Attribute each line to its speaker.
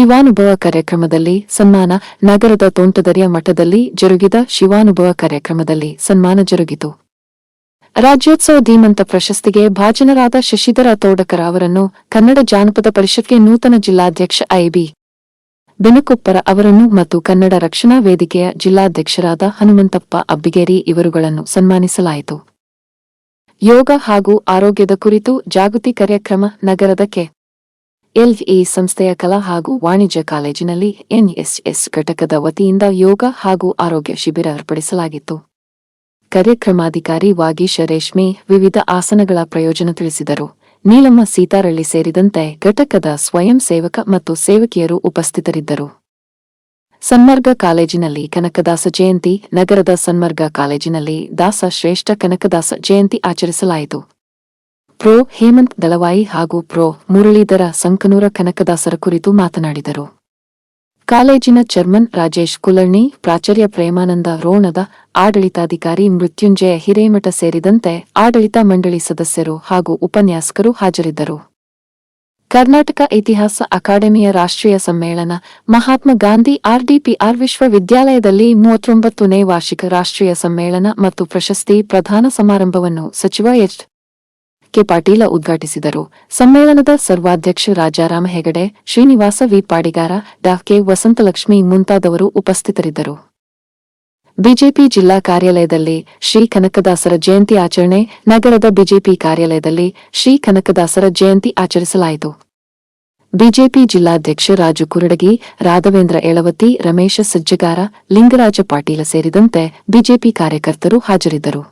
Speaker 1: ಶಿವಾನುಭವ ಕಾರ್ಯಕ್ರಮದಲ್ಲಿ ಸನ್ಮಾನ. ನಗರದ ತೋಂಟದರಿಯ ಮಠದಲ್ಲಿ ಜರುಗಿದ ಶಿವಾನುಭವ ಕಾರ್ಯಕ್ರಮದಲ್ಲಿ ಸನ್ಮಾನ ಜರುಗಿತು. ರಾಜ್ಯೋತ್ಸವ ಧೀಮಂತ ಪ್ರಶಸ್ತಿಗೆ ಭಾಜನರಾದ ಶಶಿಧರ ತೋಡಕರ ಅವರನ್ನು ಕನ್ನಡ ಜಾನಪದ ಪರಿಷತ್ಗೆ ನೂತನ ಜಿಲ್ಲಾಧ್ಯಕ್ಷ ಐ.ಬಿ. ಬೆನಕೊಪ್ಪರ ಅವರನ್ನು ಮತ್ತು ಕನ್ನಡ ರಕ್ಷಣಾ ವೇದಿಕೆಯ ಜಿಲ್ಲಾಧ್ಯಕ್ಷರಾದ ಹನುಮಂತಪ್ಪ ಅಬ್ಬಿಗೇರಿ ಇವರುಗಳನ್ನು ಸನ್ಮಾನಿಸಲಾಯಿತು. ಯೋಗ ಹಾಗೂ ಆರೋಗ್ಯದ ಕುರಿತು ಜಾಗೃತಿ ಕಾರ್ಯಕ್ರಮ. ನಗರದ ಕೆ.ಎಲ್.ಇ ಸಂಸ್ಥೆಯ ಕಲಾ ಹಾಗೂ ವಾಣಿಜ್ಯ ಕಾಲೇಜಿನಲ್ಲಿ ಎನ್ಎಸ್ಎಸ್ ಘಟಕದ ವತಿಯಿಂದ ಯೋಗ ಹಾಗೂ ಆರೋಗ್ಯ ಶಿಬಿರ ಏರ್ಪಡಿಸಲಾಗಿತ್ತು. ಕಾರ್ಯಕ್ರಮಾಧಿಕಾರಿ ವಾಗೀಶ ರೇಷ್ಮೆ ವಿವಿಧ ಆಸನಗಳ ಪ್ರಯೋಜನ ತಿಳಿಸಿದರು. ನೀಲಮ್ಮ ಸೀತಾರಳ್ಳಿ ಸೇರಿದಂತೆ ಘಟಕದ ಸ್ವಯಂ ಸೇವಕ ಮತ್ತು ಸೇವಕಿಯರು ಉಪಸ್ಥಿತರಿದ್ದರು. ಸನ್ಮಾರ್ಗ ಕಾಲೇಜಿನಲ್ಲಿ ಕನಕದಾಸ ಜಯಂತಿ. ನಗರದ ಸನ್ಮಾರ್ಗ ಕಾಲೇಜಿನಲ್ಲಿ ದಾಸ ಶ್ರೇಷ್ಠ ಕನಕದಾಸ ಜಯಂತಿ ಆಚರಿಸಲಾಯಿತು. ಪ್ರೊ. ಹೇಮಂತ್ ದಳವಾಯಿ ಹಾಗೂ ಪ್ರೊ. ಮುರಳೀಧರ ಸಂಕನೂರ ಕನಕದಾಸರ ಕುರಿತು ಮಾತನಾಡಿದರು. ಕಾಲೇಜಿನ ಚೇರ್ಮನ್ ರಾಜೇಶ್ ಕುಲರ್ಣಿ, ಪ್ರಾಚಾರ್ಯ ಪ್ರೇಮಾನಂದ ರೋಣದ, ಆಡಳಿತಾಧಿಕಾರಿ ಮೃತ್ಯುಂಜಯ ಹಿರೇಮಠ ಸೇರಿದಂತೆ ಆಡಳಿತ ಮಂಡಳಿ ಸದಸ್ಯರು ಹಾಗೂ ಉಪನ್ಯಾಸಕರು ಹಾಜರಿದ್ದರು. ಕರ್ನಾಟಕ ಇತಿಹಾಸ ಅಕಾಡೆಮಿಯ ರಾಷ್ಟ್ರೀಯ ಸಮ್ಮೇಳನ. ಮಹಾತ್ಮ ಗಾಂಧಿ ಆರ್ಡಿಪಿಆರ್ ವಿಶ್ವವಿದ್ಯಾಲಯದಲ್ಲಿ 39ನೇ ವಾರ್ಷಿಕ ರಾಷ್ಟ್ರೀಯ ಸಮ್ಮೇಳನ ಮತ್ತು ಪ್ರಶಸ್ತಿ ಪ್ರದಾನ ಸಮಾರಂಭವನ್ನು ಸಚಿವ ಎಚ್.ಕೆ. ಪಾಟೀಲ ಉದ್ಘಾಟಿಸಿದರು. ಸಮ್ಮೇಳನದ ಸರ್ವಾಧ್ಯಕ್ಷ ರಾಜಾರಾಮ ಹೆಗಡೆ, ಶ್ರೀನಿವಾಸ ವಿ. ಪಾಡಿಗಾರ, ಡಾ. ಕೆ. ವಸಂತಲಕ್ಷ್ಮಿ ಮುಂತಾದವರು ಉಪಸ್ಥಿತರಿದ್ದರು. ಬಿಜೆಪಿ ಜಿಲ್ಲಾ ಕಾರ್ಯಾಲಯದಲ್ಲಿ ಶ್ರೀ ಕನಕದಾಸರ ಜಯಂತಿ ಆಚರಣೆ. ನಗರದ ಬಿಜೆಪಿ ಕಾರ್ಯಾಲಯದಲ್ಲಿ ಶ್ರೀ ಕನಕದಾಸರ ಜಯಂತಿ ಆಚರಿಸಲಾಯಿತು. ಬಿಜೆಪಿ ಜಿಲ್ಲಾಧ್ಯಕ್ಷ ರಾಜು ಕುರಡಗಿ, ರಾಘವೇಂದ್ರ ಏಳವತಿ, ರಮೇಶ ಸಜ್ಜಗಾರ, ಲಿಂಗರಾಜ ಪಾಟೀಲ ಸೇರಿದಂತೆ ಬಿಜೆಪಿ ಕಾರ್ಯಕರ್ತರು ಹಾಜರಿದ್ದರು.